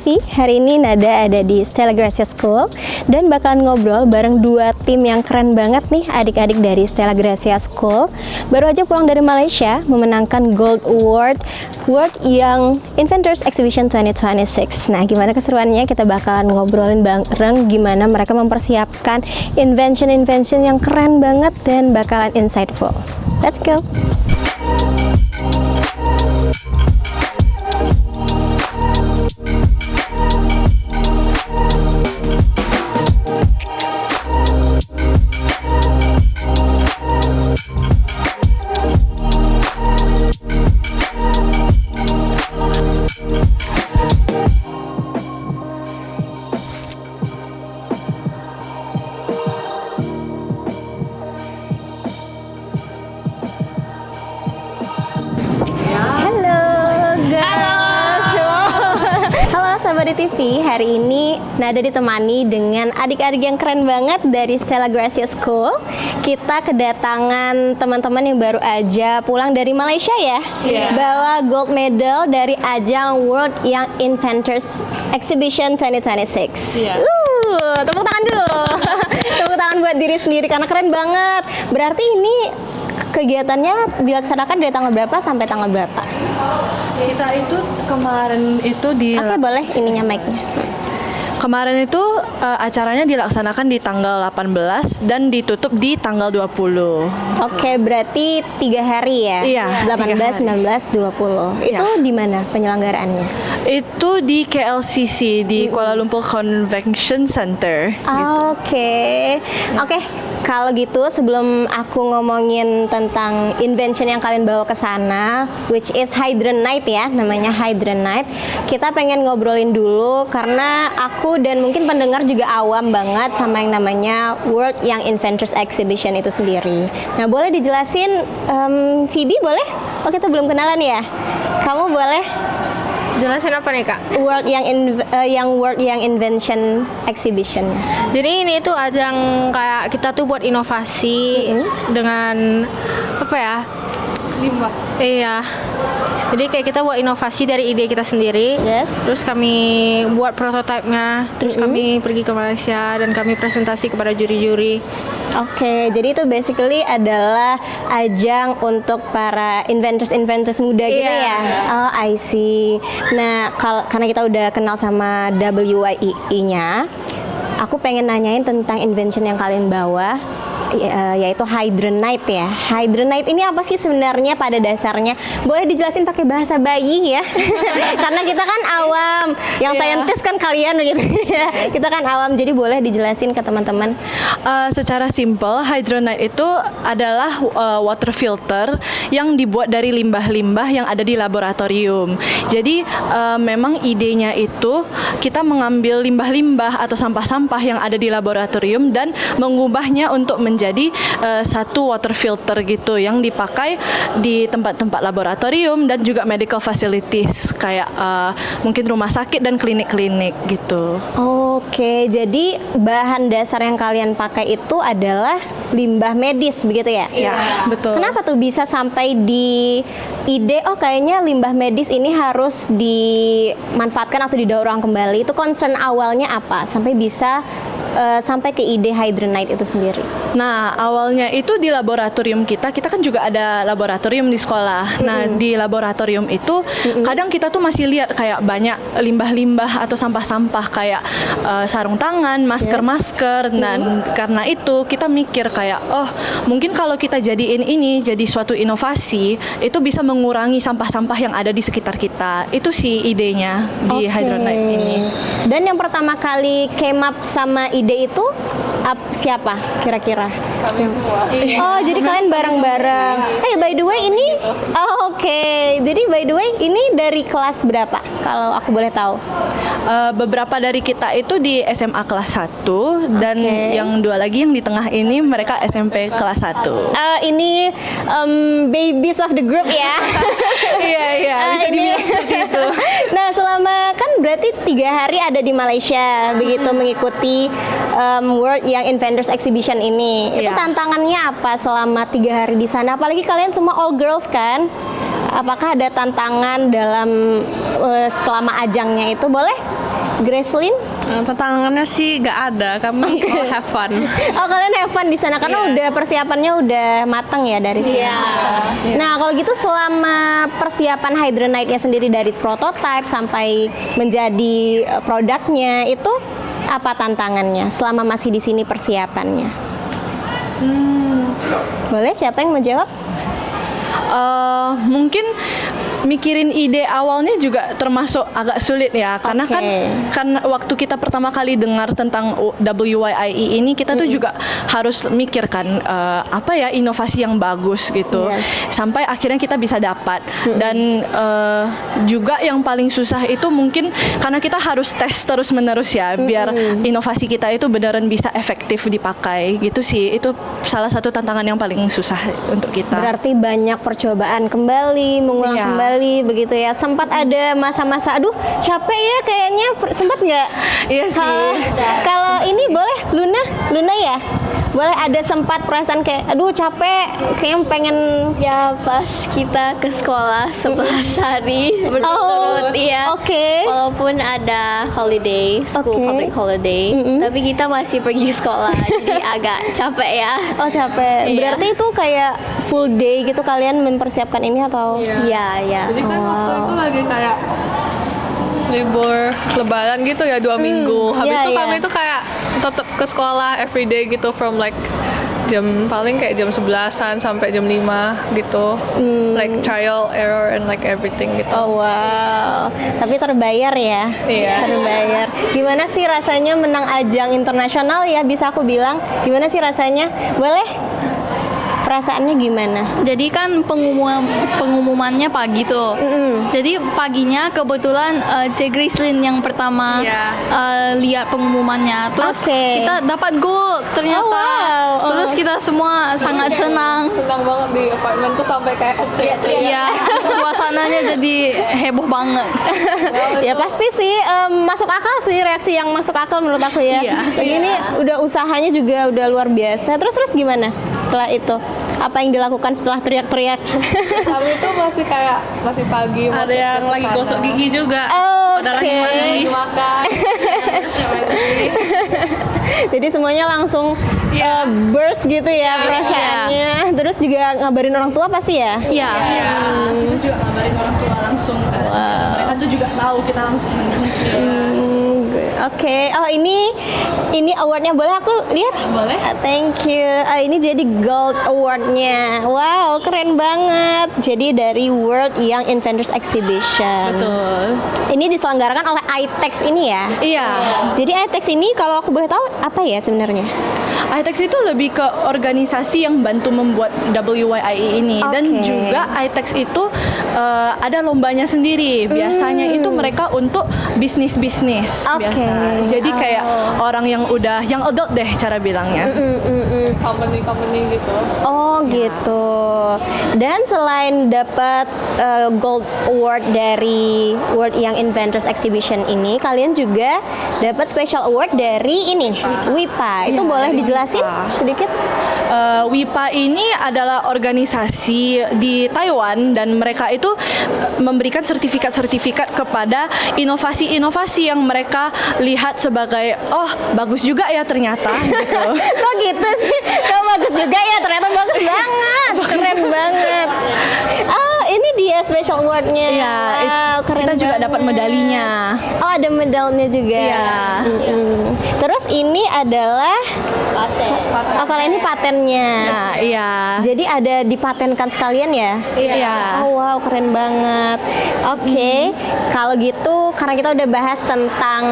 TV, hari ini Nada ada di Stella Gracia School dan bakalan ngobrol bareng dua tim yang keren banget nih, adik-adik dari Stella Gracia School. Baru aja pulang dari Malaysia, memenangkan Gold Award World Young Inventors Exhibition 2026. Nah, gimana keseruannya? Kita bakalan ngobrolin bareng gimana mereka mempersiapkan invention-invention yang keren banget dan bakalan insightful. Let's go! Sahabat TV, hari ini Nada ditemani dengan adik-adik yang keren banget dari Stella Gracia School. Kita kedatangan teman-teman yang baru aja pulang dari Malaysia ya, bawa gold medal dari ajang World Young Inventors Exhibition 2026. Tepuk tangan dulu. Tepuk tangan buat diri sendiri karena keren banget. Berarti ini kegiatannya dilaksanakan dari tanggal berapa sampai tanggal berapa? Kita itu kemarin itu di... Oke, boleh ininya mic-nya. Kemarin itu acaranya dilaksanakan di tanggal 18 dan ditutup di tanggal 20. Oke, berarti 3 hari ya? Iya, 18, 19, 20. Itu di mana penyelenggaraannya? Itu di KLCC, di Kuala Lumpur Convention Center. Oke. Kalau gitu sebelum aku ngomongin tentang invention yang kalian bawa ke sana, which is Hydranite ya, namanya Hydranite. Kita pengen ngobrolin dulu karena aku dan mungkin pendengar juga awam banget sama yang namanya World Young Inventors Exhibition itu sendiri. Nah, boleh dijelasin, Phoebe boleh? Oh, kita belum kenalan ya? Kamu boleh? Jelasin apa nih, Kak? World Young Invention Exhibition. Jadi ini tuh ajang kayak kita tuh buat inovasi dengan apa ya? Limbah. Iya. Jadi kayak kita buat inovasi dari ide kita sendiri. Yes. Terus kami buat prototipenya. Terus kami pergi ke Malaysia dan kami presentasi kepada juri-juri. Oke, jadi itu basically adalah ajang untuk para inventors muda gitu ya. Oh, I see. Nah, karena kita udah kenal sama WYII-nya, aku pengen nanyain tentang invention yang kalian bawa, yaitu Hydranite ya. Hydranite ini apa sih sebenarnya pada dasarnya? Boleh dijelasin pakai bahasa bayi ya? Karena kita kan awam, yang saintis kan kalian gitu ya. Kita kan awam, jadi boleh dijelasin ke teman-teman. Secara simple, Hydranite itu adalah water filter yang dibuat dari limbah-limbah yang ada di laboratorium. Jadi memang idenya itu kita mengambil limbah-limbah atau sampah-sampah yang ada di laboratorium dan mengubahnya untuk menjadi satu water filter gitu yang dipakai di tempat-tempat laboratorium dan juga medical facilities kayak mungkin rumah sakit dan klinik-klinik gitu. Oke, jadi bahan dasar yang kalian pakai itu adalah limbah medis begitu ya? Iya, betul. Kenapa tuh bisa sampai di ide kayaknya limbah medis ini harus dimanfaatkan atau didaur ulang kembali? Itu concern awalnya apa sampai bisa sampai ke ide Hydranite itu sendiri? Nah, awalnya itu di laboratorium kita kan juga ada laboratorium di sekolah. Nah, di laboratorium itu kadang kita tuh masih lihat kayak banyak limbah-limbah atau sampah-sampah kayak sarung tangan, masker-masker. Dan karena itu kita mikir kayak, mungkin kalau kita jadiin ini jadi suatu inovasi, itu bisa mengurangi sampah-sampah yang ada di sekitar kita. Itu sih idenya di Hydranite ini. Dan yang pertama kali came up sama ide itu siapa kira-kira? Kami semua. Oh, jadi kalian bareng-bareng. By the way ini jadi by the way ini dari kelas berapa kalau aku boleh tahu? Beberapa dari kita itu di SMA kelas 1 dan yang dua lagi yang di tengah ini mereka SMP kelas 1. Ini babies of the group ya. Iya, bisa dibilang seperti itu. Nah, selama kan berarti 3 hari ada di Malaysia begitu mengikuti World Young Inventors Exhibition ini. Itu tantangannya apa selama 3 hari di sana? Apalagi kalian semua all girls kan? Apakah ada tantangan dalam selama ajangnya itu? Boleh Gracelyn? Tantangannya sih gak ada, kami all have fun. Oh, kalian have fun di sana karena udah persiapannya udah matang ya dari sana. Nah, kalau gitu selama persiapan Hydronite-nya sendiri dari prototype sampai menjadi produknya itu apa tantangannya selama masih di sini persiapannya? Boleh siapa yang menjawab? Mungkin mikirin ide awalnya juga termasuk agak sulit ya, karena kan waktu kita pertama kali dengar tentang WYIE ini kita tuh juga harus mikirkan apa ya inovasi yang bagus gitu, sampai akhirnya kita bisa dapat. Dan juga yang paling susah itu mungkin karena kita harus tes terus menerus ya, biar inovasi kita itu beneran bisa efektif dipakai gitu sih. Itu salah satu tantangan yang paling susah untuk kita. Berarti banyak percobaan kembali, mengulang kembali begitu ya. Sempat ada masa-masa aduh capek ya kayaknya, sempat nggak? Iya sih. Kalau ini boleh Luna ya? Boleh ada sempat perasaan kayak aduh capek, kayaknya pengen Ya pas kita ke sekolah 11 hari berturut-turut iya. Walaupun ada holiday, school public holiday, tapi kita masih pergi sekolah, jadi agak capek ya. Oh capek. Berarti itu kayak full day gitu kalian mempersiapkan ini atau? Iya. Jadi kan waktu itu lagi kayak libur lebaran gitu ya 2 minggu. Habis itu kami itu kayak tetap ke sekolah everyday gitu from like paling kayak jam 11-an sampai jam 5 gitu. Like trial error and like everything gitu. Oh wow. Tapi terbayar ya? Iya. Terbayar. Gimana sih rasanya menang ajang internasional ya, bisa aku bilang? Gimana sih rasanya? Boleh? Perasaannya gimana? Jadi kan pengumumannya pagi tuh. Jadi paginya kebetulan Cek Grislin yang pertama lihat pengumumannya. Terus kita dapat gold ternyata. Terus kita semua sangat senang. Senang banget di apartemen tuh sampai kayak teriak-teriak. Iya, suasananya jadi heboh banget. Ya pasti sih masuk akal sih, reaksi yang masuk akal menurut aku ya. Ini udah usahanya juga udah luar biasa. Terus gimana setelah itu? Apa yang dilakukan setelah teriak-teriak? Kami tuh masih pagi, ada yang lagi gosok gigi juga. Ada lagi mandi, makan. Jadi semuanya langsung burst gitu ya perasaannya. Terus juga ngabarin orang tua pasti ya? Iya. Kita juga ngabarin orang tua langsung kan. Mereka tuh juga tahu kita langsung menang. Oke. Oh ini awardnya boleh aku lihat? Boleh. Thank you. Ini jadi gold awardnya. Wow, keren banget. Jadi dari World Young Inventors Exhibition. Betul. Ini diselenggarakan oleh ITEX ini ya? Iya. Jadi ITEX ini kalau aku boleh tahu apa ya sebenarnya? ITEX itu lebih ke organisasi yang bantu membuat WYIE ini, dan juga ITEX itu ada lombanya sendiri. Biasanya itu mereka untuk bisnis-bisnis biasa. Jadi kayak orang yang udah yang adult deh cara bilangnya. Company gitu. Oh gitu. Dan selain dapat Gold Award dari World Young Inventors Exhibition ini, kalian juga dapat Special Award dari ini WIPA. Itu boleh dijelasin sedikit? WIPA ini adalah organisasi di Taiwan, dan mereka itu memberikan sertifikat-sertifikat kepada inovasi-inovasi yang mereka lihat sebagai bagus juga ya ternyata gitu. Kok gitu sih? Kok bagus juga ya ternyata bagus banget. Keren banget. Ini dia special award-nya. Iya, keren kita juga dapat medalinya. Oh, ada medalnya juga. Iya. Terus ini adalah paten. Oh, kalau ini patennya. Nah, iya. Jadi ada dipatenkan sekalian ya? Iya. Oh, wow, keren banget. Oke. Kalau gitu karena kita udah bahas tentang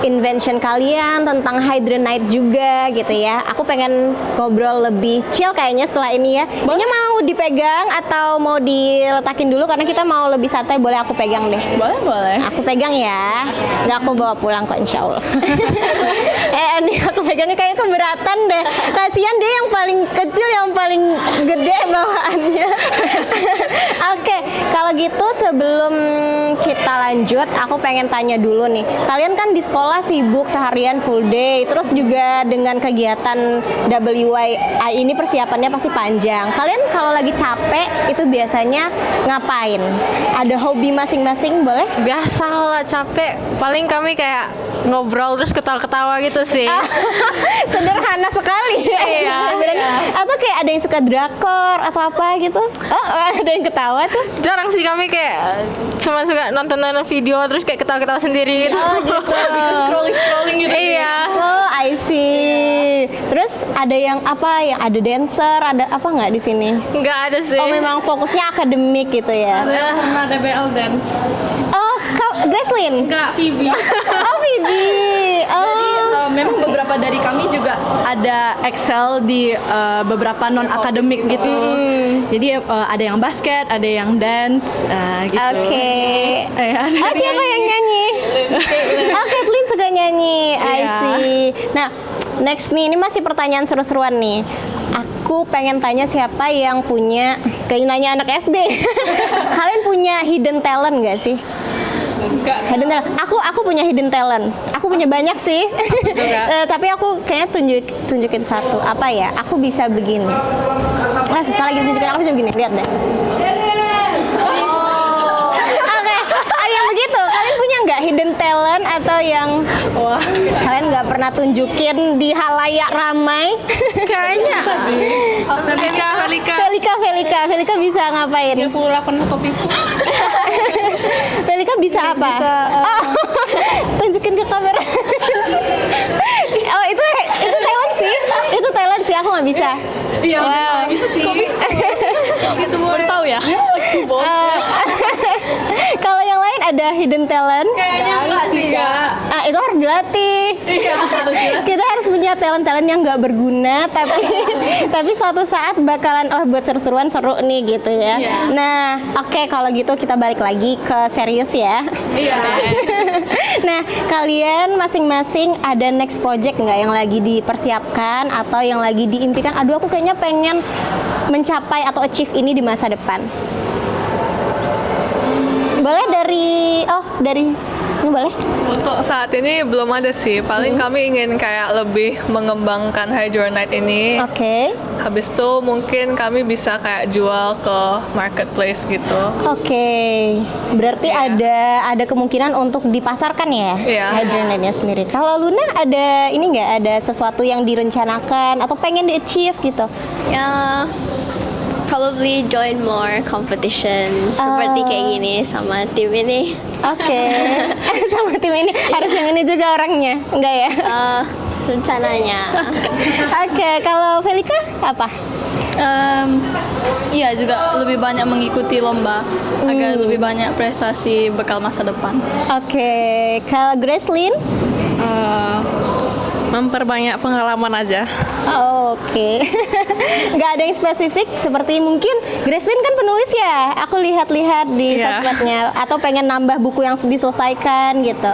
invention kalian, tentang Hydronite juga gitu ya. Aku pengen ngobrol lebih chill kayaknya setelah ini ya. Ini mau dipegang atau mau diletakin dulu karena kita mau lebih santai. Boleh aku pegang deh? Boleh. Aku pegang ya. Nggak aku bawa pulang kok insya Allah. Ini aku pegangnya kayak keberatan deh. Kasihan deh yang paling kecil, yang paling gede bawaannya. Oke, kalau gitu sebelum kita lanjut, aku pengen tanya dulu nih. Kalian kan di sekolah sibuk seharian full day, terus juga dengan kegiatan WYI ini persiapannya pasti panjang. Kalian kalau lagi capek itu biasanya ngapain? Ada hobi masing-masing boleh? Biasa kalau capek, paling kami kayak ngobrol terus ketawa-ketawa gitu sih. Sederhana sekali. Iya. Atau kayak ada yang suka drakor atau apa gitu? Oh, ada yang ketawa tuh. Jarang sih kami kayak cuma suka nonton video terus kayak ketawa-ketawa sendiri gitu. Scrolling gitu. Iya. Oh, I see. Terus ada yang apa? Yang ada dancer, ada apa nggak di sini? Nggak ada sih. Oh, memang fokusnya akademik gitu ya. Pernah DBL dance. Oh, Gracelyn? Enggak, Phoebe. Oh, Phoebe. Oh. Memang beberapa dari kami juga ada excel di beberapa non akademik gitu. Jadi ada yang basket, ada yang dance gitu. Oke. Ada Oh, siapa yang nyanyi? Oh, Kathleen suka nyanyi. I Iya. see. Nah, next nih, ini masih pertanyaan seru-seruan nih. Aku pengen tanya siapa yang punya, kayak nanya anak SD. Kalian punya hidden talent nggak sih? Enggak. Hidden talent. Aku punya hidden talent. Aku punya banyak sih. Tapi aku kayaknya tunjukin satu. Apa ya? Aku bisa begini. Ah, susah lagi tunjukin. Aku bisa begini. Lihat deh. Oke. Yang begitu. Kalian punya nggak hidden talent atau yang kalian nggak pernah tunjukin di halayak ramai? Kayaknya. Felika bisa ngapain? Dia pula penuh topiku. Felika bisa apa? Oh, tunjukin ke kamera. Oh, itu talent sih. Itu talent sih, aku nggak bisa. Iya, Wow. bisa sih. Itu baru tahu ya. Kalau yang lain ada hidden talent? Kayaknya enggak sih, Kak. Ah, itu harus dilatih. Kita harus punya talent-talent yang nggak berguna, tapi suatu saat bakalan buat seru-seruan seru nih gitu ya. Nah, oke, kalau gitu kita balik lagi ke serius ya. Iya. Nah, kalian masing-masing ada next project nggak yang lagi dipersiapkan atau yang lagi diimpikan? Aduh, aku kayaknya pengen mencapai atau achieve ini di masa depan. Boleh dari ini boleh? Untuk saat ini belum ada sih. Paling kami ingin kayak lebih mengembangkan Hydronite ini. Oke. Habis itu mungkin kami bisa kayak jual ke marketplace gitu. Oke. Berarti ada kemungkinan untuk dipasarkan ya? Iya. Hydronite-nya sendiri. Kalau Luna ada ini nggak, ada sesuatu yang direncanakan atau pengen di-achieve gitu? Ya, probably join more competition seperti kayak gini sama tim ini. Oke. Sama tim ini harus yang ini juga orangnya, enggak ya? Rencananya. Oke, kalau Felika apa? Iya juga lebih banyak mengikuti lomba agar lebih banyak prestasi bekal masa depan. Oke, kalau Gracelyn? Memperbanyak pengalaman aja. Oke. Nggak ada yang spesifik, seperti mungkin Gracelyn kan penulis ya, aku lihat-lihat di Iya. sosmednya, atau pengen nambah buku yang diselesaikan gitu.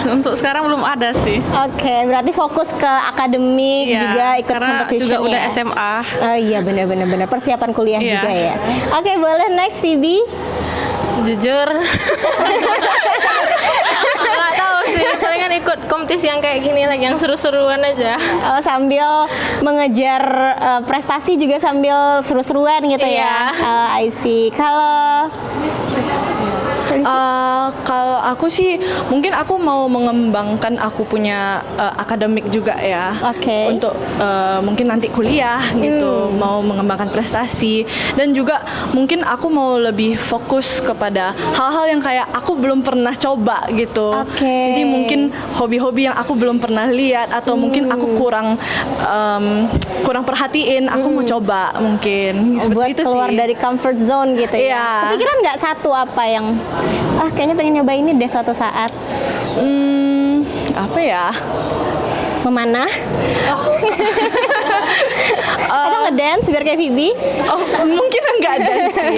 Untuk sekarang belum ada sih. Oke, berarti fokus ke akademik juga, ikut karena competition juga udah ya. SMA. Oh iya, benar persiapan kuliah Iya. juga ya. Oke, boleh next Phoebe. Jujur. Nggak tahu sih, palingan ikut kompetisi yang kayak gini lagi, yang seru-seruan aja. Oh, sambil mengejar prestasi juga sambil seru-seruan gitu ya. I see. Kalau Kalau aku sih mungkin aku mau mengembangkan aku punya akademik juga ya. Oke. Untuk mungkin nanti kuliah gitu, mau mengembangkan prestasi, dan juga mungkin aku mau lebih fokus kepada hal-hal yang kayak aku belum pernah coba gitu. Oke. Jadi mungkin hobi-hobi yang aku belum pernah lihat atau mungkin aku kurang perhatiin, aku mau coba mungkin seperti buat itu keluar sih. dari comfort zone gitu ya. Iya. Kepikiran nggak satu apa yang kayaknya pengen nyoba ini deh suatu saat? Apa ya? Memanah? Atau ngedance biar kayak Phoebe? Oh, mungkin nggak dan sih.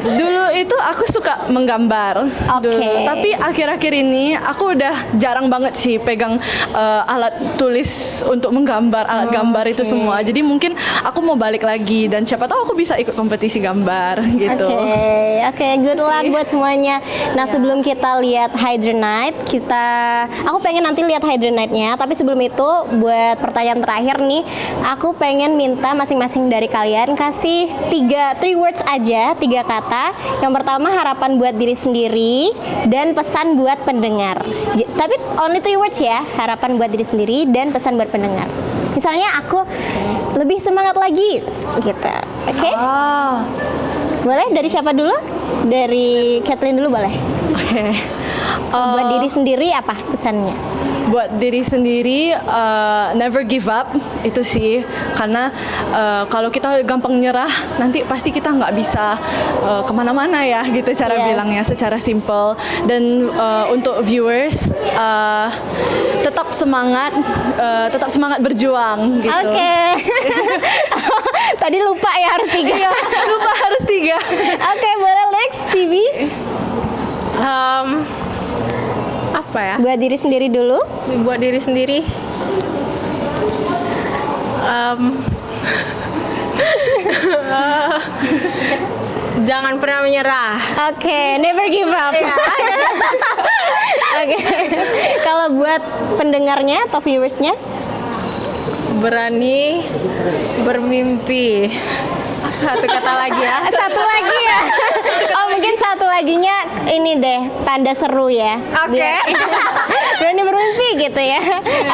Dulu itu aku suka menggambar. Dulu. Tapi akhir-akhir ini aku udah jarang banget sih pegang alat tulis untuk menggambar, alat gambar itu semua. Jadi mungkin aku mau balik lagi dan siapa tahu aku bisa ikut kompetisi gambar gitu. Oke, good luck buat semuanya. Nah, sebelum kita lihat Hydronite, aku pengen nanti lihat Hydronite-nya, tapi sebelum itu buat pertanyaan terakhir nih, aku pengen minta masing-masing dari kalian kasih 3 words aja, 3 kata. Yang pertama harapan buat diri sendiri dan pesan buat pendengar. Tapi only 3 words ya, harapan buat diri sendiri dan pesan buat pendengar. Misalnya aku lebih semangat lagi gitu. Oke? Boleh dari siapa dulu? Dari Kathleen dulu boleh. Oke. Buat diri sendiri apa pesannya? Buat diri sendiri never give up itu sih, karena kalau kita gampang nyerah nanti pasti kita nggak bisa kemana-mana ya gitu cara bilangnya secara simple. Dan untuk viewers tetap semangat berjuang gitu. Oke. Tadi lupa ya harus 3. Iya, lupa harus 3. Oke, boleh next Phoebe. Apa ya? Buat diri sendiri dulu. Buat diri sendiri. Jangan pernah menyerah. Oke, never give up. Oke. Kalau buat pendengarnya atau viewersnya? Berani bermimpi. Satu kata lagi ya. Satu lagi ya. Oh, mungkin satu laginya ini deh, tanda seru ya. Oke. Berani bermimpi gitu ya.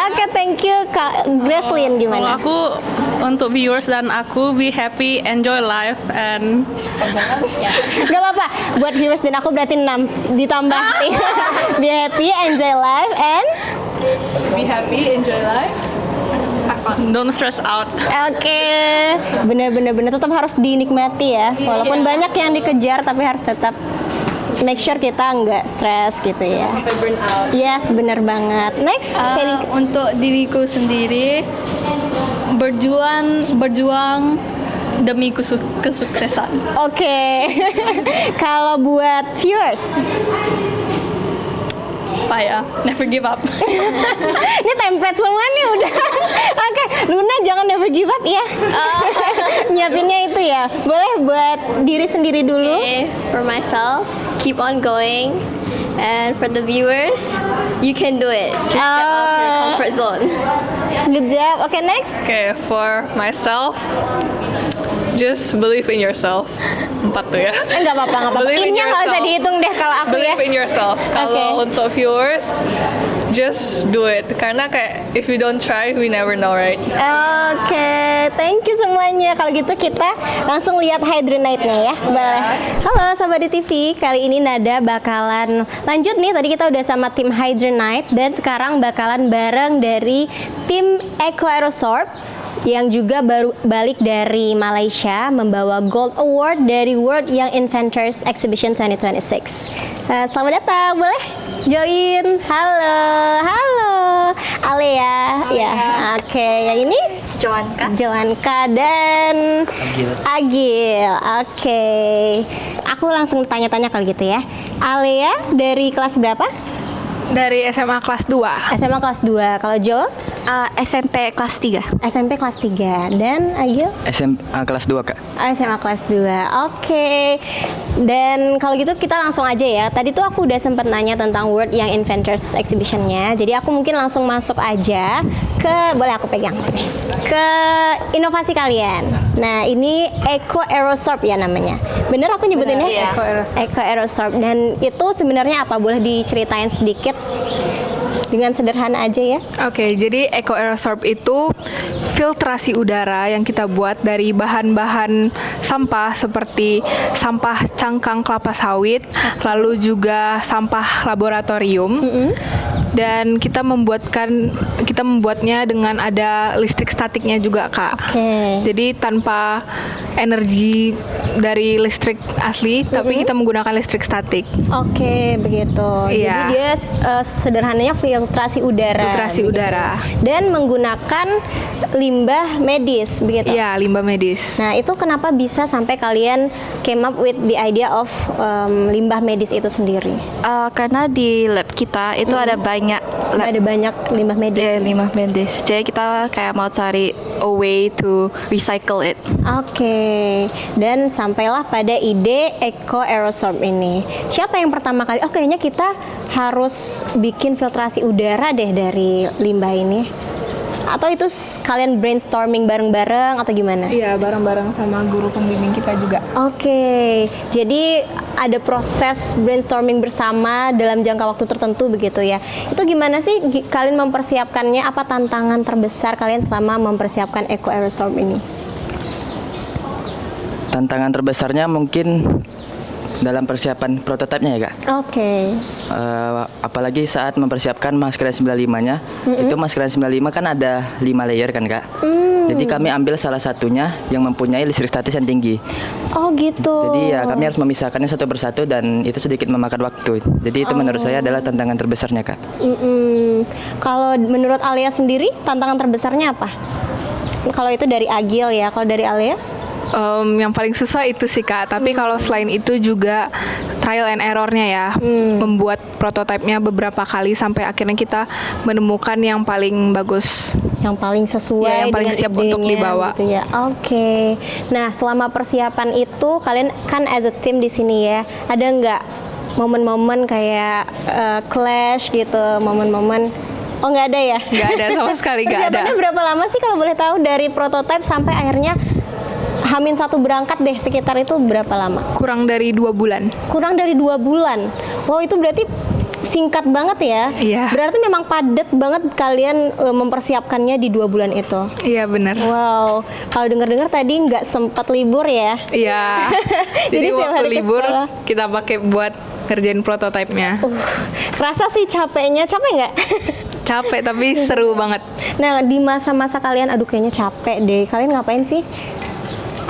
Oke, thank you Kak Gracelyn, Kalau gimana? aku untuk viewers dan aku be happy, enjoy life and Gak apa-apa, buat viewers dan aku berarti 6 ditambah. Be happy, enjoy life and Be happy, enjoy life. don't stress out. oke. Bener-bener tetap harus dinikmati ya. Walaupun banyak yang dikejar tapi harus tetap make sure kita nggak stres gitu ya. Sampai burn out. Yes, bener banget. Next, Kelly. Untuk diriku sendiri berjuang demi kesuksesan. Oke. Kalau buat viewers, Apa ya? Never give up. ini template semua nih udah. Oke, Luna jangan never give up ya. Nyiapinnya itu ya. Boleh buat diri sendiri dulu. Okay, for myself, keep on going. And for the viewers, you can do it. Just step out of your comfort zone. Good job. Oke, next. Okay, for myself, just believe in yourself. 4 tuh ya. Enggak apa-apa, enggak apa-apa. Believe in Ini nggak usah yourself. dihitung deh kalau aku ya. Believe in yourself. Kalau untuk viewers, just do it. Karena kayak if we don't try, we never know, right? Oke, thank you semuanya. Kalau gitu kita langsung lihat Hydronite-nya ya. Boleh. Halo Sobat DTV, kali ini Nada bakalan lanjut nih. Tadi kita udah sama tim Hydronite dan sekarang bakalan bareng dari tim Eco Aerosorb yang juga baru balik dari Malaysia membawa Gold Award dari World Young Inventors Exhibition 2026. Selamat datang, boleh join. Halo Alea. Ya, oke. Yang ini Joanka dan Agil. Oke. Aku langsung tanya-tanya kali gitu ya. Alea dari kelas berapa? Dari SMA kelas 2. SMA kelas 2. Kalau Jo? SMP kelas 3. SMP kelas 3. Dan Agil? SMA kelas 2, Kak. SMA kelas 2. Oke. Dan kalau gitu kita langsung aja ya. Tadi tuh aku udah sempet nanya tentang World Young Inventors Exhibition-nya. Jadi aku mungkin langsung masuk aja ke, boleh aku pegang sini, ke inovasi kalian. Nah, ini Eco Aerosorb ya namanya. Bener aku nyebutinnya? Iya. Eco Aerosorb. Eco Aerosorb. Dan itu sebenarnya apa? Boleh diceritain sedikit dengan sederhana aja ya? Oke, jadi Eco Aerosorb itu filtrasi udara yang kita buat dari bahan-bahan sampah seperti sampah cangkang kelapa sawit, lalu juga sampah laboratorium. dan kita membuatnya dengan ada listrik statiknya juga, Kak. Jadi tanpa energi dari listrik asli, tapi kita menggunakan listrik statik. Begitu. Iya. Jadi dia sederhananya filtrasi udara. Dan menggunakan limbah medis, begitu. Iya, limbah medis. Nah, itu kenapa bisa sampai kalian came up with the idea of limbah medis itu sendiri? Karena di lab kita itu ada banyak limbah medis. limbah medis. Jadi kita kayak mau cari a way to recycle it. Dan sampailah pada ide Eco Aerosorb ini. Siapa yang pertama kali? Kayaknya kita harus bikin filtrasi udara deh dari limbah ini. Atau itu kalian brainstorming bareng-bareng atau gimana? Iya, bareng-bareng sama guru pembimbing kita juga. Jadi ada proses brainstorming bersama dalam jangka waktu tertentu begitu ya. Itu gimana sih kalian mempersiapkannya? Apa tantangan terbesar kalian selama mempersiapkan Eco Aerosorb ini? Tantangan terbesarnya mungkin dalam persiapan prototipenya ya, Kak. Apalagi saat mempersiapkan masker N95-nya, itu masker N95 kan ada 5 layer kan, Kak. Jadi kami ambil salah satunya yang mempunyai listrik statis yang tinggi. Jadi ya kami harus memisahkannya satu persatu dan itu sedikit memakan waktu. Jadi itu menurut saya adalah tantangan terbesarnya, Kak. Kalau menurut Alia sendiri, tantangan terbesarnya apa? Kalau itu dari Agil ya, kalau dari Alia? Yang paling susah itu sih, Kak. Tapi kalau selain itu juga trial and error-nya ya, membuat prototipenya beberapa kali sampai akhirnya kita menemukan yang paling bagus, yang paling sesuai, yang paling siap untuk dibawa. Gitu ya. Nah, selama persiapan itu kalian kan as a team di sini ya, ada nggak momen-momen kayak clash gitu, momen-momen? Nggak ada ya? Nggak ada sama sekali, nggak ada. Persiapannya berapa lama sih kalau boleh tahu dari prototipe sampai akhirnya H-1 berangkat deh, sekitar itu berapa lama? Kurang dari 2 bulan. Kurang dari 2 bulan. Wow, itu berarti singkat banget ya? Iya. Berarti memang padat banget kalian mempersiapkannya di 2 bulan itu. Iya, benar. Wow, kalau dengar-dengar tadi nggak sempat libur ya? Iya. Jadi waktu libur kita pakai buat ngerjain prototipenya. Kerasa sih capeknya, capek nggak? Capek tapi seru banget. Nah, di masa-masa kalian, aduh kayaknya capek deh. Kalian ngapain sih?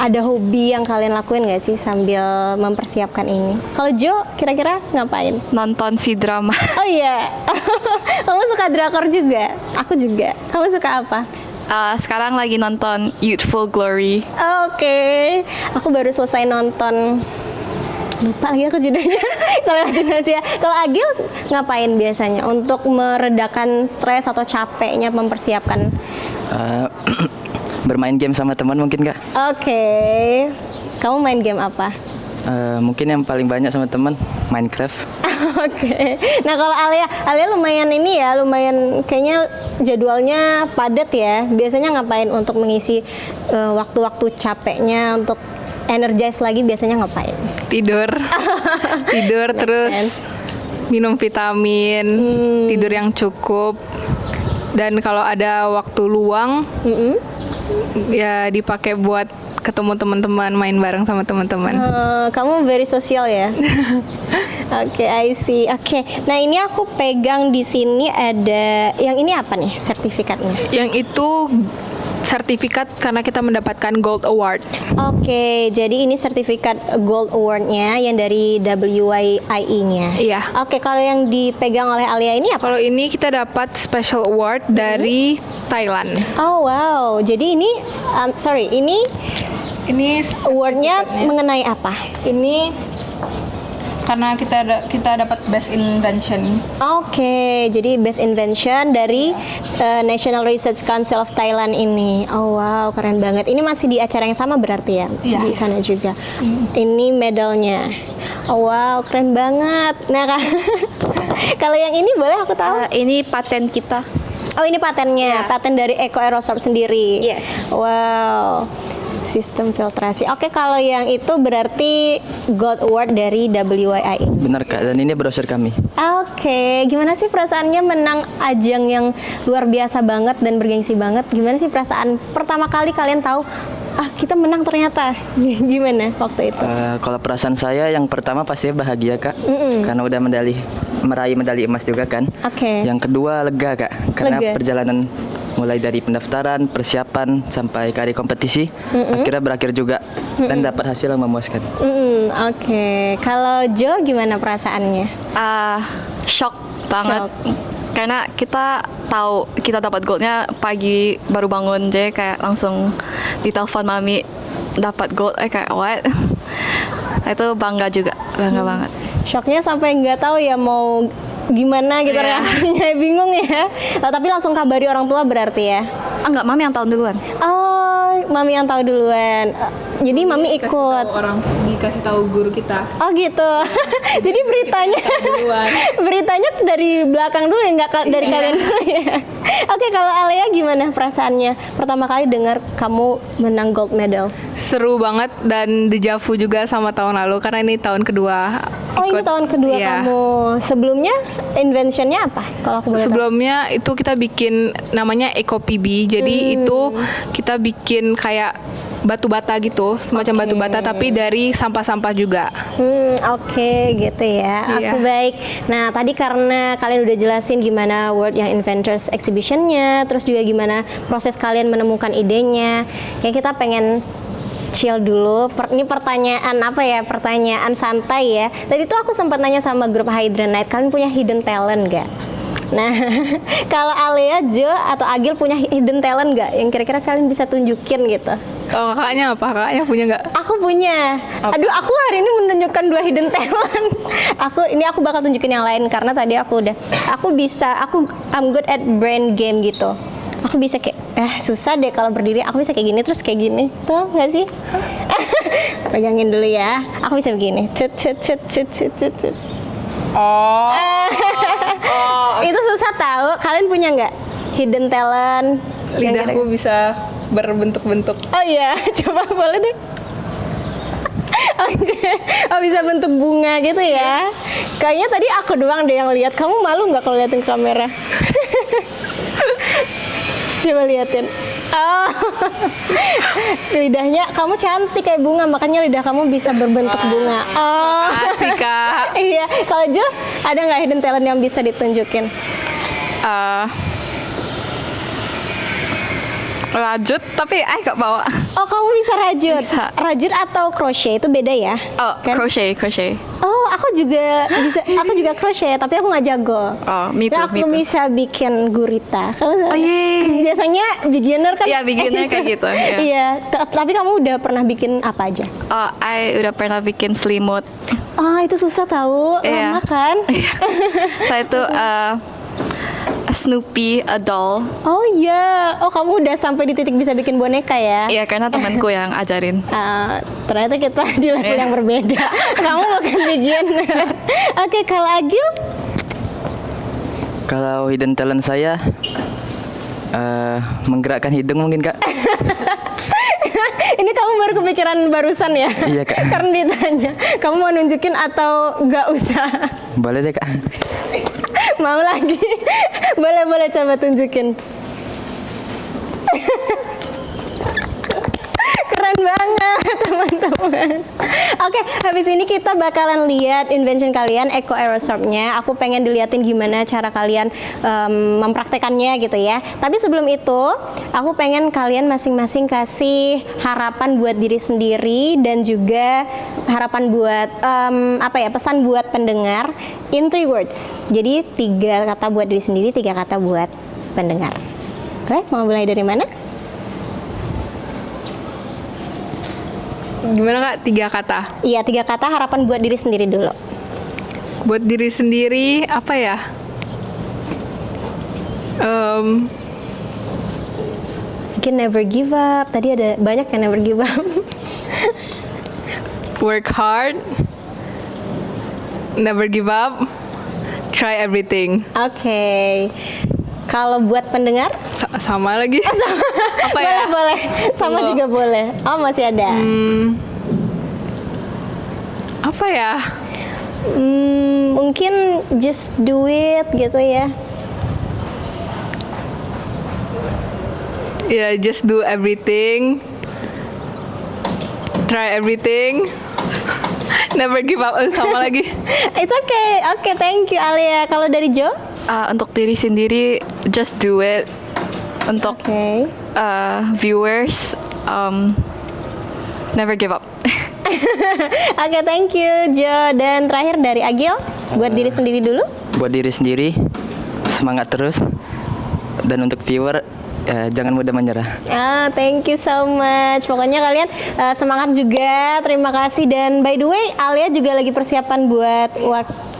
Ada hobi yang kalian lakuin nggak sih sambil mempersiapkan ini? Kalau Jo, kira-kira ngapain? Nonton si drama. Oh iya, kamu suka drakor juga? Aku juga. Kamu suka apa? Sekarang lagi nonton Youthful Glory. Aku baru selesai nonton. Lupa lagi aku judulnya. Kalau Agil ngapain biasanya untuk meredakan stres atau capeknya mempersiapkan? Bermain game sama teman mungkin, Kak. Kamu main game apa? Mungkin yang paling banyak sama teman Minecraft. Nah kalau Alia lumayan ini ya, lumayan kayaknya jadwalnya padat ya. Biasanya ngapain untuk mengisi waktu-waktu capeknya, untuk energize lagi biasanya ngapain? Tidur terus minum vitamin, tidur yang cukup. Dan kalau ada waktu luang, ya dipakai buat ketemu teman-teman, main bareng sama teman-teman. Kamu very sosial ya. I see. Nah ini aku pegang di sini ada yang ini apa nih sertifikatnya? Yang itu sertifikat karena kita mendapatkan Gold Award. Jadi ini sertifikat Gold Award-nya yang dari WIIE-nya. Iya. Kalau yang dipegang oleh Alia ini apa? Kalau ini kita dapat Special Award dari Thailand. Wow. Jadi ini, ini award-nya mengenai apa? Ini karena kita dapat Best Invention. Jadi Best Invention dari National Research Council of Thailand ini. Wow, keren banget. Ini masih di acara yang sama berarti ya? Iya. Di sana juga. Ini medalnya. Wow, keren banget. Nah, kalau yang ini boleh aku tahu? Ini paten kita. Ini patennya, paten dari Eco Aerosorb sendiri. Yes. Wow. Sistem filtrasi. Kalau yang itu berarti Gold Award dari WIIE. Benar, Kak, dan ini brosur kami. Gimana sih perasaannya menang ajang yang luar biasa banget dan bergengsi banget? Gimana sih perasaan pertama kali kalian tahu kita menang ternyata. Gimana waktu itu? Kalau perasaan saya yang pertama pasti bahagia Kak, karena udah meraih medali emas juga kan. Oke. Yang kedua lega Kak, karena Lega. perjalanan mulai dari pendaftaran, persiapan sampai ke hari kompetisi, akhirnya berakhir juga dan dapat hasil yang memuaskan. Oke. Kalau Jo gimana perasaannya? Shock banget. Karena kita tahu kita dapat goldnya pagi baru bangun, jadi kayak langsung ditelepon mami dapat gold, kayak what? Itu bangga juga, bangga banget. Shocknya sampai nggak tahu ya mau gimana gitu reaksinya, bingung ya. Tapi langsung kabari orang tua berarti ya? Enggak, mami yang tahu duluan. Oh, mami yang tahu duluan. Jadi mami ikut. Dikasih tahu guru kita. Oh gitu. Jadi beritanya dari belakang dulu ya, nggak dari kalian dulu ya. Oke, kalau Alea gimana perasaannya pertama kali dengar kamu menang gold medal? Seru banget dan dejavu juga sama tahun lalu karena ini tahun kedua. Oh, ini tahun kedua kamu. Sebelumnya inventionnya apa? Kalau aku boleh tahu? Sebelumnya itu kita bikin namanya EcoPB. Jadi itu kita bikin kayak batu bata gitu, semacam batu bata tapi dari sampah-sampah juga. Oke, gitu ya. Iya. Oke, baik. Nah, tadi karena kalian udah jelasin gimana World Young Inventors Exhibition-nya, terus juga gimana proses kalian menemukan idenya. Ya, kita pengen chill dulu. Ini pertanyaan apa ya? Pertanyaan santai ya. Tadi tuh aku sempat nanya sama grup Hydronite, kalian punya hidden talent gak? Nah, kalau Alea, Jo, atau Agil punya hidden talent nggak yang kira-kira kalian bisa tunjukin gitu? Oh, kakaknya apa? Kakaknya punya nggak? Aku punya. Aduh, aku hari ini menunjukkan 2 hidden talent. Aku bakal tunjukin yang lain karena tadi I'm good at brain game gitu. Aku bisa kayak susah deh kalau berdiri. Aku bisa kayak gini terus kayak gini. Tuh nggak sih? Pegangin dulu ya. Aku bisa begini. Itu susah tahu. Kalian punya nggak hidden talent? Lidahku bisa berbentuk-bentuk. Oh iya, coba boleh deh. Oke. Oh, bisa bentuk bunga gitu ya. Kayaknya tadi aku doang deh yang lihat. Kamu malu nggak kalau liatin kamera? Coba liatin. Oh. Lidahnya kamu cantik kayak bunga, makanya lidah kamu bisa berbentuk bunga. Oh. Makasih, Kak. Iya. Kalau Jo, ada nggak hidden talent yang bisa ditunjukin? Rajut, tapi gak bawa. Oh, kamu bisa rajut. Bisa. Rajut atau crochet itu beda ya? Oh, kan? crochet. Oh, aku juga bisa. Aku juga crochet, tapi aku nggak jago. Oh, me too, Nah, aku me too. bisa bikin gurita. Kamu Oh, yeay. biasanya beginner kan? Iya, beginner kayak gitu, iya. Iya, tapi kamu udah pernah bikin apa aja? Oh, I udah pernah bikin selimut. Oh, itu susah tahu. Iya. Lama kan? Saya itu Snoopy, a doll. Oh iya. Oh, kamu udah sampai di titik bisa bikin boneka ya? Iya, karena temanku yang ajarin. Ternyata kita di level yang berbeda. Kamu bukan beginner. Oke, kalau Agil? Kalau hidden talent saya menggerakkan hidung mungkin Kak. Ini kamu baru kepikiran barusan ya? Iya, Kak. Karena ditanya, kamu mau nunjukin atau nggak usah? Boleh deh Kak. Mau lagi? Boleh coba tunjukin. Keren banget teman-teman. Oke, habis ini kita bakalan lihat invention kalian, Eco Aerosorb-nya. Aku pengen diliatin gimana cara kalian mempraktekannya gitu ya. Tapi sebelum itu, aku pengen kalian masing-masing kasih harapan buat diri sendiri dan juga harapan buat pesan buat pendengar in 3 words. Jadi 3 kata buat diri sendiri, 3 kata buat pendengar. Oke, mau mulai dari mana? Gimana Kak? 3 kata. Iya, 3 kata harapan buat diri sendiri dulu. Buat diri sendiri apa ya? Mungkin never give up. Tadi ada banyak yang never give up. Work hard. Never give up. Try everything. Oke. Kalau buat pendengar? Sama lagi. Apa ya? Boleh. Sama juga boleh. Oh, masih ada. Apa ya? Mungkin just do it gitu ya. Ya, just do everything. try everything. Never give up. Sama lagi. It's okay. Oke, thank you Alia. Kalau dari Jo? Untuk diri sendiri, just do it. Untuk viewers, never give up. Oke, thank you Jo. Dan terakhir dari Agil, buat diri sendiri dulu. Buat diri sendiri, semangat terus. Dan untuk viewer, jangan mudah menyerah. Thank you so much. Pokoknya kalian semangat juga. Terima kasih. Dan by the way, Alia juga lagi persiapan buat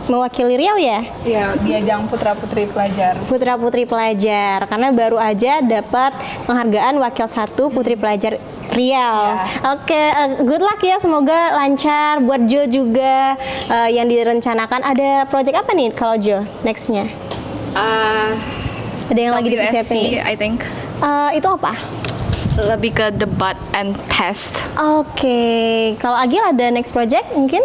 mewakili Riau ya? Iya, di ajang Putra-Putri Pelajar. Putra-Putri Pelajar. Karena baru aja dapat penghargaan Wakil 1 Putri Pelajar Riau. Oke, good luck ya. Semoga lancar. Buat Jo juga yang direncanakan. Ada project apa nih kalau Jo nextnya? Ada yang lagi dipersiapin? I think. Itu apa? Lebih ke debat and test. Oke. Kalau Agil ada next project mungkin?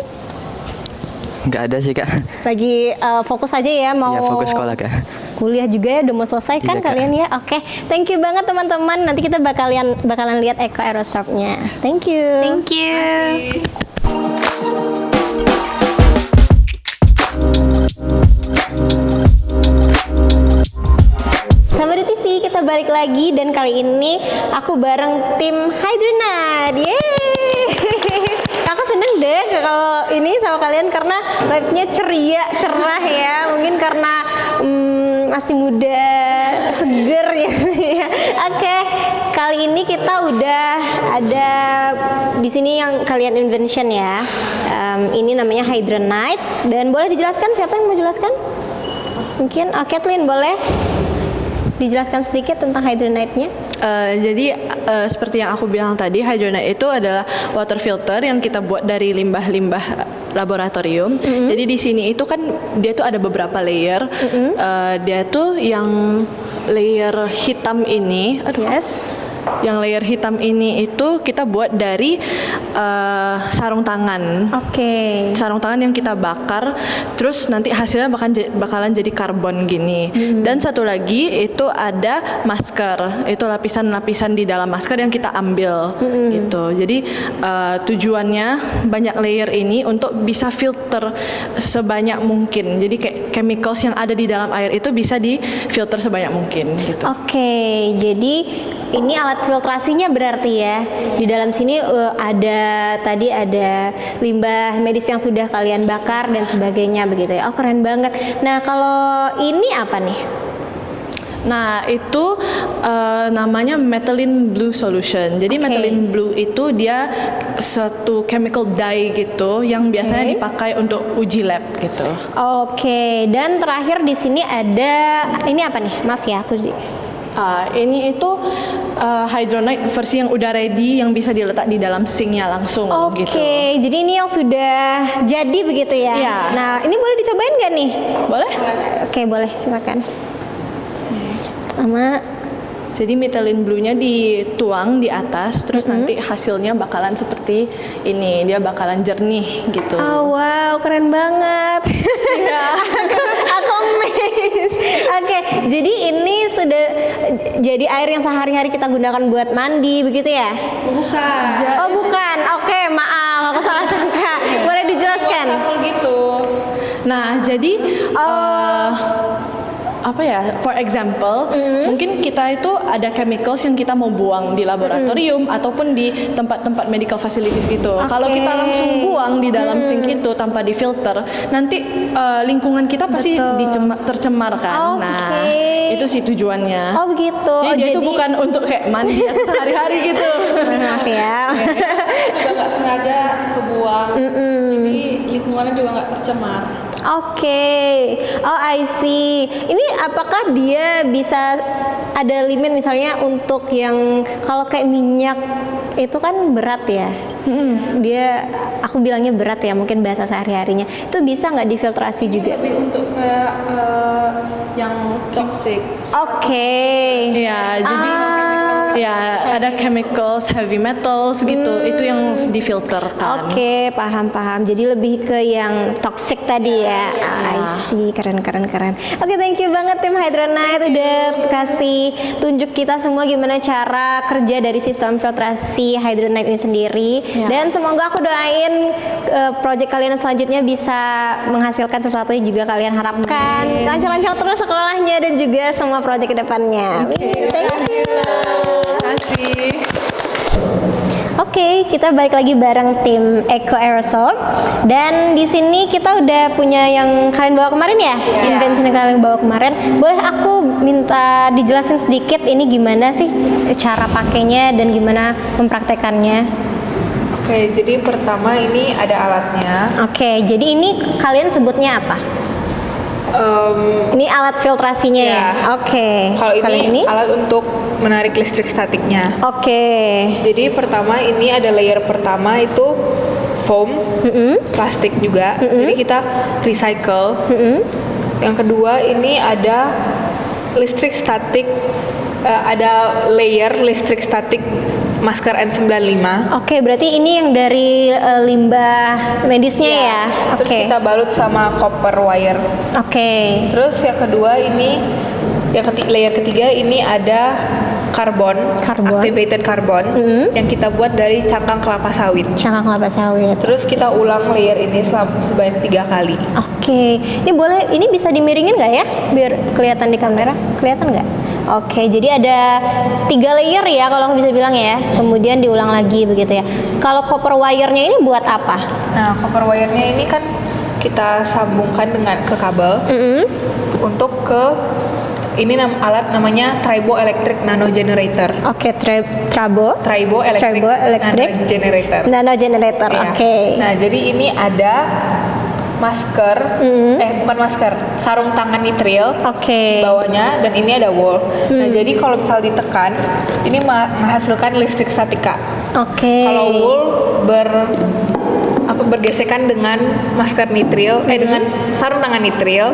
Nggak ada sih Kak. Lagi fokus aja ya, mau fokus sekolah Kak. Kuliah juga ya, udah mau selesai kan kalian ya. Oke, thank you banget teman-teman. Nanti kita bakalan lihat Eko Aeroshop-nya. Thank you. Thank you. Sahabat TV, kita balik lagi dan kali ini aku bareng tim Hydronaut. Yeay. Aku seneng deh kalau ini sama kalian karena vibes-nya ceria, cerah ya. Mungkin karena masih muda, seger ya. Oke, kali ini kita udah ada di sini yang kalian invention ya. Ini namanya Hydronaut dan boleh dijelaskan siapa yang mau jelaskan? Mungkin Kathleen boleh dijelaskan sedikit tentang Hydronaut-nya? Jadi seperti yang aku bilang tadi, Hydronaut itu adalah water filter yang kita buat dari limbah-limbah laboratorium. Jadi di sini itu kan dia tuh ada beberapa layer. Dia tuh yang layer hitam ini, yang layer hitam ini itu kita buat dari sarung tangan. Sarung tangan yang kita bakar, terus nanti hasilnya bakalan jadi karbon gini. Dan satu lagi itu ada masker. Itu lapisan-lapisan di dalam masker yang kita ambil gitu. Jadi tujuannya banyak layer ini untuk bisa filter sebanyak mungkin. Jadi kayak chemicals yang ada di dalam air itu bisa difilter sebanyak mungkin gitu. Jadi ini alat filtrasinya berarti ya. Di dalam sini tadi ada limbah medis yang sudah kalian bakar dan sebagainya begitu ya. Oh, keren banget. Nah, kalau ini apa nih? Nah, itu namanya methylene blue solution. Jadi methylene blue itu dia suatu chemical dye gitu yang biasanya dipakai untuk uji lab gitu. Dan terakhir di sini ada ini apa nih? Maaf ya, ini itu Hydronaut versi yang udah ready yang bisa diletak di dalam sinknya langsung gitu. Jadi ini yang sudah jadi begitu ya? Iya. Nah, ini boleh dicobain nggak nih? Boleh? Boleh, silakan. Jadi methylene blue-nya dituang di atas, terus nanti hasilnya bakalan seperti ini, dia bakalan jernih gitu. Oh wow, keren banget. Aku amazed. Jadi ini sudah jadi air yang sehari-hari kita gunakan buat mandi, begitu ya? Bukan. Oh bukan, maaf, aku salah sangka. Boleh dijelaskan? Gitu. Nah, jadi for example, mungkin kita itu ada chemicals yang kita mau buang di laboratorium ataupun di tempat-tempat medical facilities gitu. Kalau kita langsung buang di dalam sink itu tanpa difilter, nanti lingkungan kita pasti tercemar kan. Nah, itu sih tujuannya. Oh begitu. Jadi dia itu bukan untuk kayak mandi sehari-hari gitu. Maaf ya. Juga nggak sengaja kebuang. Jadi lingkungannya juga nggak tercemar. Oh I see. Ini apakah dia bisa ada limit misalnya untuk yang kalau kayak minyak itu kan berat ya? Aku bilangnya berat ya, mungkin bahasa sehari-harinya. Itu bisa nggak difiltrasi juga? Lebih untuk kayak yang toxic. Iya, jadi Ya, ada chemicals, heavy metals gitu. Itu yang difilterkan. Oke, paham. Jadi lebih ke yang toxic tadi ya. I see, keren. Oke, thank you banget tim Hydronite udah kasih tunjuk kita semua gimana cara kerja dari sistem filtrasi Hydronite ini sendiri. Dan semoga aku doain project kalian selanjutnya bisa menghasilkan sesuatu yang juga kalian harapkan. Lancar-lancar terus sekolahnya dan juga semua project kedepannya. Thank you. Terima kasih. Oke, kita balik lagi bareng tim Eco Aerosol. Dan di sini kita udah punya yang kalian bawa kemarin ya? Invention yang kalian bawa kemarin. Boleh aku minta dijelasin sedikit ini gimana sih cara pakainya dan gimana mempraktekannya? Oke, jadi pertama ini ada alatnya. Oke, jadi ini kalian sebutnya apa? Ini alat filtrasinya ya? Oke. Kalau ini alat untuk menarik listrik statiknya. Oke. Jadi pertama ini ada layer pertama itu foam, plastik juga. Jadi kita recycle. Yang kedua ini ada listrik statik, ada layer listrik statik masker N95. Oke, berarti ini yang dari limbah medisnya ya? Terus kita balut sama copper wire. Oke. Terus yang kedua ini, layer ketiga ini ada karbon, activated carbon yang kita buat dari cangkang kelapa sawit. Terus kita ulang layer ini sebanyak 3 kali. Oke, ini bisa dimiringin nggak ya, biar kelihatan di kamera? Kelihatan nggak? Oke, jadi ada 3 layer ya kalau aku bisa bilang ya. Kemudian diulang lagi begitu ya. Kalau copper wire-nya ini buat apa? Nah, copper wire-nya ini kan kita sambungkan ke kabel untuk ke alat namanya Tribo Electric Nano Generator. Oke, Tribo Electric Nano Generator. Ya. Oke. Nah, jadi ini ada masker, bukan masker, sarung tangan nitril di bawahnya, dan ini ada wool. Nah, jadi kalau misal ditekan, ini menghasilkan listrik statika. Kalau wool bergesekan dengan masker nitril, dengan sarung tangan nitril,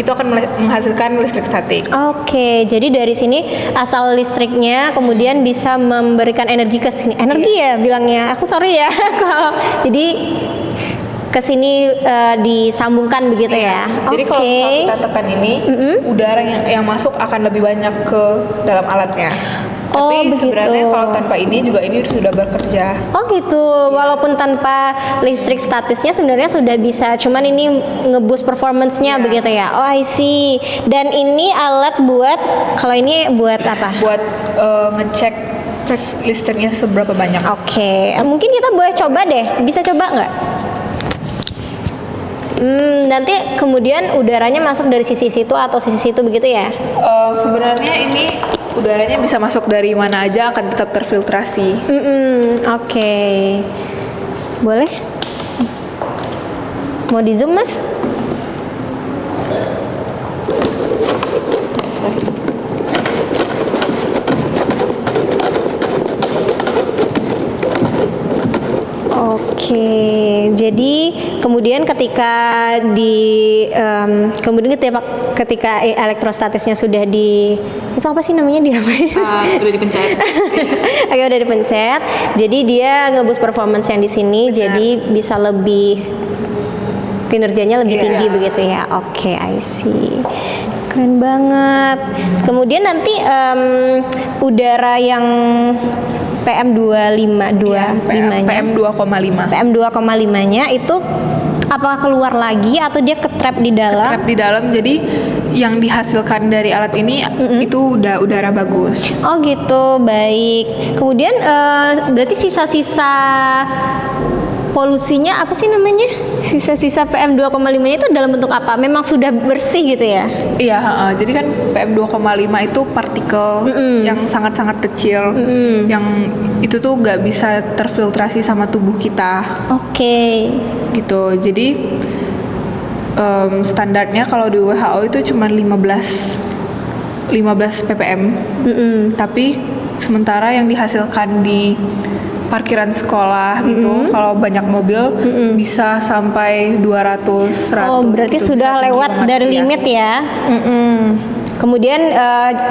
itu akan menghasilkan listrik statik. Oke, jadi dari sini asal listriknya kemudian bisa memberikan energi ke sini. Energi ya bilangnya. Aku sorry ya. Jadi ke sini disambungkan begitu ya. Jadi kalau misal kita tekan ini, udara yang masuk akan lebih banyak ke dalam alatnya. Tapi sebenarnya kalau tanpa ini sudah bekerja. Oh gitu. Walaupun tanpa listrik statisnya sebenarnya sudah bisa. Cuman ini nge-boost performance-nya begitu ya. Oh, I see. Dan ini alat kalau ini buat apa? Buat ngecek listriknya seberapa banyak. Oke. Mungkin kita boleh coba deh. Bisa coba nggak? Nanti kemudian udaranya masuk dari sisi situ atau sisi situ begitu ya? Sebenarnya ini udaranya bisa masuk dari mana aja, akan tetap terfiltrasi. Oke. Boleh? Mau di zoom, Mas? Oke, jadi kemudian ketika elektrostatisnya sudah itu apa sih namanya, diapain? Udah dipencet. Oke, udah dipencet. Jadi dia nge-boost performance yang di sini, jadi bisa lebih kinerjanya lebih tinggi begitu ya. Oke, I see. Keren banget. Kemudian nanti udara yang PM2,5-nya itu apakah keluar lagi atau dia ketrap di dalam? Ketrap di dalam, jadi yang dihasilkan dari alat ini itu udah udara bagus. Oh gitu, baik. Kemudian berarti sisa-sisa polusinya apa sih namanya? Sisa-sisa PM2,5 itu dalam bentuk apa? Memang sudah bersih gitu ya? Iya, jadi kan PM2,5 itu partikel yang sangat-sangat kecil, yang itu tuh nggak bisa terfiltrasi sama tubuh kita. Oke. Gitu, jadi standarnya kalau di WHO itu cuma 15 ppm. Tapi sementara yang dihasilkan di parkiran sekolah gitu, kalau banyak mobil bisa sampai 200, 100. Oh, berarti gitu, sudah lewat dari limit ya. Kemudian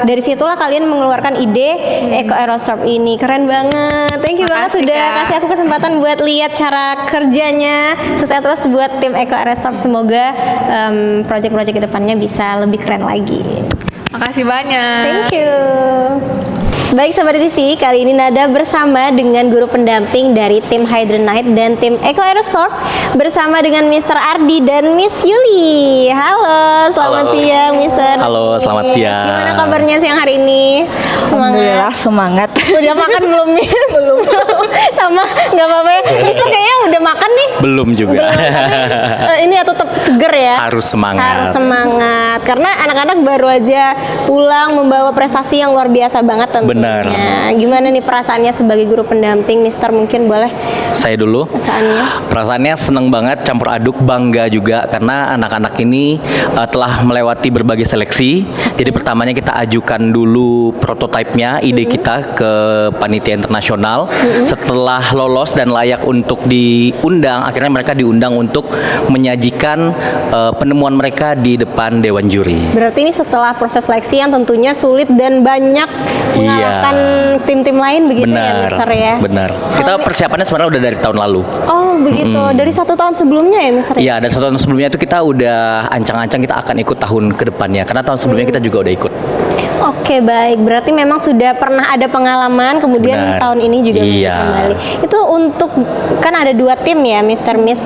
dari situlah kalian mengeluarkan ide Eco Aerosorb ini. Keren banget. Thank you banget sudah kasih aku kesempatan buat lihat cara kerjanya. Sukses terus buat tim Eco Aerosorb. Semoga project-project kedepannya bisa lebih keren lagi. Makasih banyak. Thank you. Baik Sobat TV, kali ini Nada bersama dengan guru pendamping dari tim Hydronite dan tim Eco Aerosorb bersama dengan Mr. Ardi dan Miss Yuli. Halo, selamat siang Mr. Halo, selamat siang. Gimana kabarnya siang hari ini? Alhamdulillah semangat. Udah makan belum Miss? Belum. Sama, nggak apa-apa ya. Mister kayaknya udah makan nih. Belum juga. Ini ya tetap seger ya. Harus semangat. Harus semangat. Karena anak-anak baru aja pulang membawa prestasi yang luar biasa banget tentunya. Benar. Gimana nih perasaannya sebagai guru pendamping, Mister? Mungkin boleh. Saya dulu. Perasaannya seneng banget, campur aduk, bangga juga karena anak-anak ini telah melewati berbagai seleksi. Jadi pertamanya kita ajukan dulu prototipenya, ide kita ke panitia internasional. Setelah lolos dan layak untuk diundang, akhirnya mereka diundang untuk menyajikan penemuan mereka di depan dewan juri. Berarti ini setelah proses seleksi yang tentunya sulit dan banyak mengalahkan tim-tim lain begitu ya, Mister ya? Benar. Kita persiapannya sebenarnya udah dari tahun lalu. Oh begitu. Dari 1 tahun sebelumnya ya, Mister? Iya, dari 1 tahun sebelumnya itu kita udah ancang-ancang kita akan ikut tahun ke depannya. Karena tahun sebelumnya kita juga udah ikut. Oke, baik. Berarti memang sudah pernah ada pengalaman, kemudian tahun ini juga kembali. Itu untuk, kan ada 2 tim ya, Mister Miss.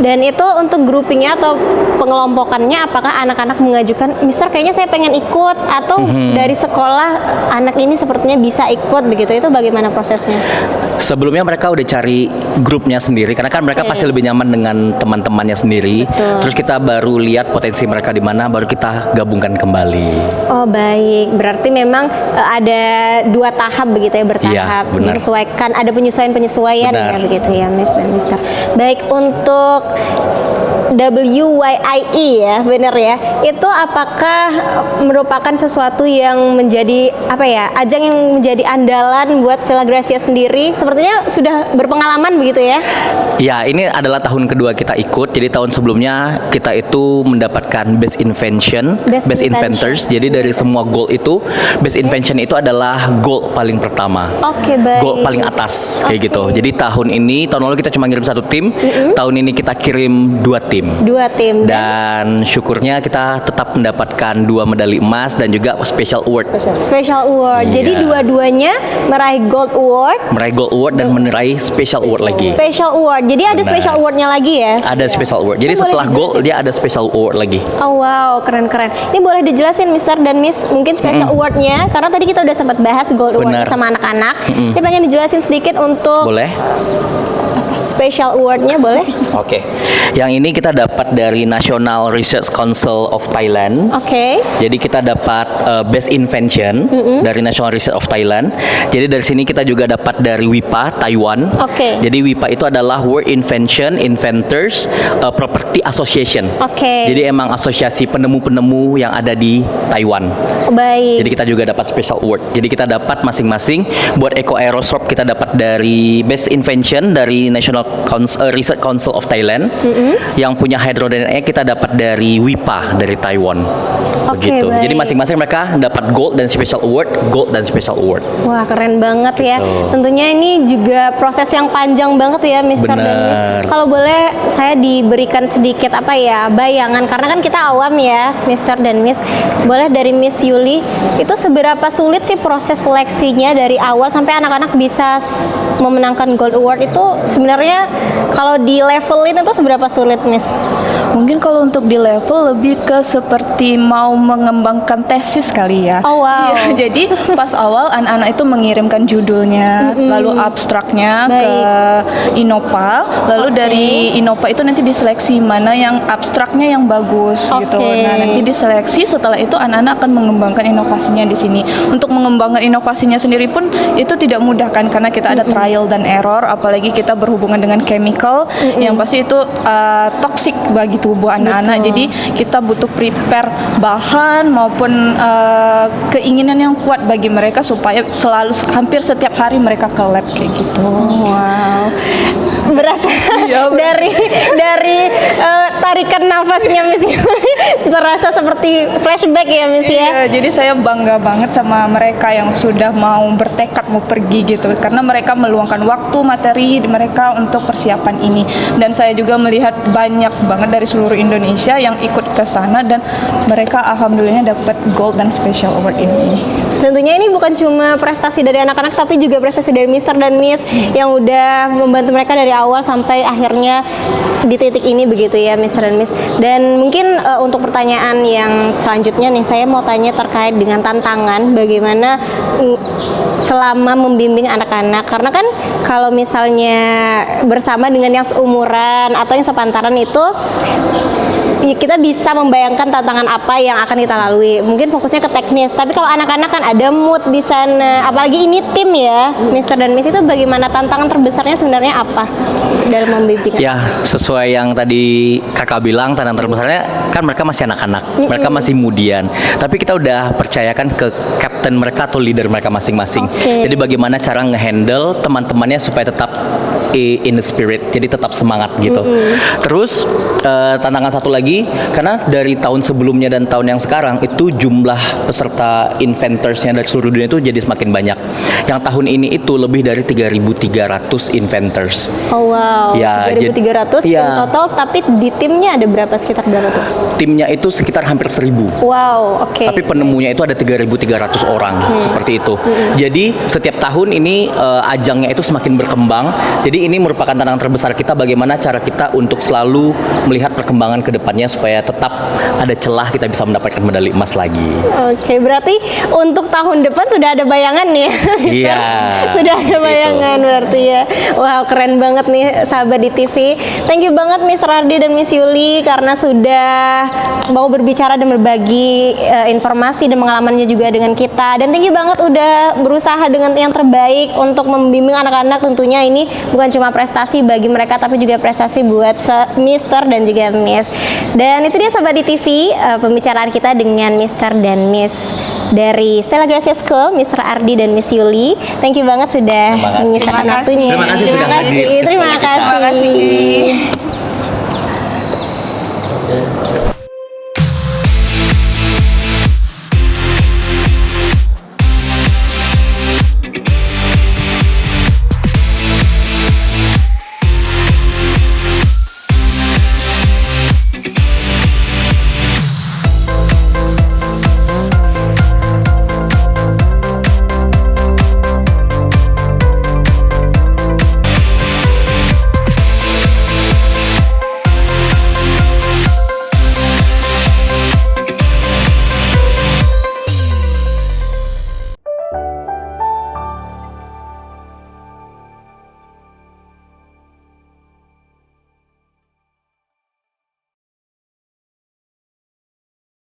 Dan itu untuk groupingnya atau pengelompokannya, apakah anak-anak mengajukan, Mister kayaknya saya pengen ikut, atau dari sekolah anak ini sepertinya bisa ikut begitu, itu bagaimana prosesnya? Sebelumnya mereka udah cari grupnya sendiri, karena kan mereka pasti lebih nyaman dengan teman-temannya sendiri. Terus kita baru lihat potensi mereka di mana, baru kita gabungkan kembali. Oh baik, berarti memang ada 2 tahap begitu ya, bertahap, disesuaikan, ada penyesuaian-penyesuaian ya begitu ya, Miss dan Mister. Baik, untuk WYIE ya, benar ya. Itu apakah merupakan sesuatu yang menjadi apa ya, ajang yang menjadi andalan buat Stella Gracia sendiri? Sepertinya sudah berpengalaman begitu ya? Ya, ini adalah tahun kedua kita ikut. Jadi tahun sebelumnya kita itu mendapatkan Best Invention, Best Inventors. Jadi dari semua goal itu, Best Invention itu adalah goal paling pertama. Oke, baik. Goal paling atas kayak gitu. Jadi tahun lalu kita cuma ngirim 1 tim. Tahun ini kita kirim 2 tim. 2 tim. Dan syukurnya kita tetap mendapatkan 2 medali emas dan juga Special Award. Special Award. Jadi dua-duanya meraih Gold Award. Meraih Gold Award dan meraih Special Award lagi. Special Award. Jadi ada Special Awardnya lagi ya? Ada Special Award. Jadi setelah Gold dia ada Special Award lagi. Oh wow, keren-keren. Ini boleh dijelasin Mister dan Miss mungkin Special Awardnya, karena tadi kita udah sempat bahas Gold Awardnya sama anak-anak. Ini pengen dijelasin sedikit untuk boleh? Special Awardnya boleh? Oke. Yang ini kita dapat dari National Research Council of Thailand. Oke. Jadi kita dapat Best Invention dari National Research of Thailand. Jadi dari sini kita juga dapat dari WIPA Taiwan. Oke. Jadi WIPA itu adalah World Invention Inventors Property Association. Oke. Jadi emang asosiasi penemu-penemu yang ada di Taiwan. Baik. Jadi kita juga dapat Special Award. Jadi kita dapat masing-masing. Buat Eco Aerosorb kita dapat dari Best Invention dari National Research Council of Thailand. Yang punya hydrodynamic kita dapat dari WIPA dari Taiwan. Begitu. Jadi masing-masing mereka dapat Gold dan Special Award, Gold dan Special Award. Wah, keren banget ya. Tentunya ini juga proses yang panjang banget ya, Mister dan Miss. Kalau boleh saya diberikan sedikit apa ya, bayangan, karena kan kita awam ya, Mister dan Miss. Boleh dari Miss Yuli, itu seberapa sulit sih proses seleksinya dari awal sampai anak-anak bisa memenangkan Gold Award itu sebenarnya kalau di levelin itu seberapa sulit, Miss? Mungkin kalau untuk di level lebih ke seperti mau mengembangkan tesis kali ya. Oh wow. Ya, jadi pas awal anak-anak itu mengirimkan judulnya, lalu abstraknya ke Innova, lalu dari Innova itu nanti diseleksi mana yang abstraknya yang bagus gitu. Nah, nanti diseleksi, setelah itu anak-anak akan mengembangkan inovasinya di sini. Untuk mengembangkan inovasinya sendiri pun itu tidak mudah kan, karena kita ada trial dan error, apalagi kita berhubungan dengan chemical yang pasti itu toksik bagi tubuh anak-anak. Jadi kita butuh prepare bahan maupun keinginan yang kuat bagi mereka supaya selalu hampir setiap hari mereka ke lab kayak gitu. Wow. Berasa dari tarikan nafasnya Miss Yuli. Terasa seperti flashback ya Miss ya. Iya, jadi saya bangga banget sama mereka yang sudah mau bertekad mau pergi gitu, karena mereka meluangkan waktu, materi mereka untuk persiapan ini. Dan saya juga melihat banyak banget dari seluruh Indonesia yang ikut ke sana dan mereka alhamdulillahnya dapat gold dan special award ini. Tentunya ini bukan cuma prestasi dari anak-anak tapi juga prestasi dari Mr. dan Miss yang udah membantu mereka dari awal sampai akhirnya di titik ini begitu ya Mr. dan Miss. Dan mungkin untuk pertanyaan yang selanjutnya nih, saya mau tanya terkait dengan tantangan bagaimana selama membimbing anak-anak, karena kan kalau misalnya bersama dengan yang seumuran atau yang sepantaran itu kita bisa membayangkan tantangan apa yang akan kita lalui. Mungkin fokusnya ke teknis, tapi kalau anak-anak kan ada mood di sana. Apalagi ini tim ya, Mr. dan Miss, itu bagaimana tantangan terbesarnya sebenarnya apa dalam membimbing? Ya, sesuai yang tadi kakak bilang, tantangan terbesarnya kan mereka masih anak-anak, mereka masih mudian. Tapi kita udah percayakan ke kapten mereka atau leader mereka masing-masing. Jadi bagaimana cara ngehandle teman-temannya supaya tetap in the spirit, jadi tetap semangat gitu. Terus tantangan satu lagi, karena dari tahun sebelumnya dan tahun yang sekarang itu jumlah peserta inventorsnya dari seluruh dunia itu jadi semakin banyak. Yang tahun ini itu lebih dari 3.300 inventors. Oh wow, ya, 3.300 ya, in total, tapi di timnya ada berapa, sekitar berapa tuh? Timnya itu sekitar hampir 1.000. Wow, oke. Tapi penemunya itu ada 3.300 orang, seperti itu. Jadi setiap tahun ini ajangnya itu semakin berkembang. Jadi ini merupakan tantangan terbesar kita, bagaimana cara kita untuk selalu melihat perkembangan ke depannya supaya tetap ada celah kita bisa mendapatkan medali emas lagi. Oke, berarti untuk tahun depan sudah ada bayangan ya? Iya. Sudah ada bayangan berarti ya. Wow, keren banget nih sahabat di TV. Thank you banget Miss Rardi dan Miss Yuli karena sudah mau berbicara dan berbagi informasi dan pengalamannya juga dengan kita. Dan thank you banget udah berusaha dengan yang terbaik untuk membimbing anak-anak. Tentunya ini bukan cuma prestasi bagi mereka tapi juga prestasi buat Mr. dan juga Miss. Dan itu dia sahabat di TV, pembicaraan kita dengan Mr. dan Miss dari Stella Gracia School, Mr. Ardi dan Miss Yuli. Thank you banget sudah menyisahkan waktunya. Terima kasih sudah hadir. Terima kasih.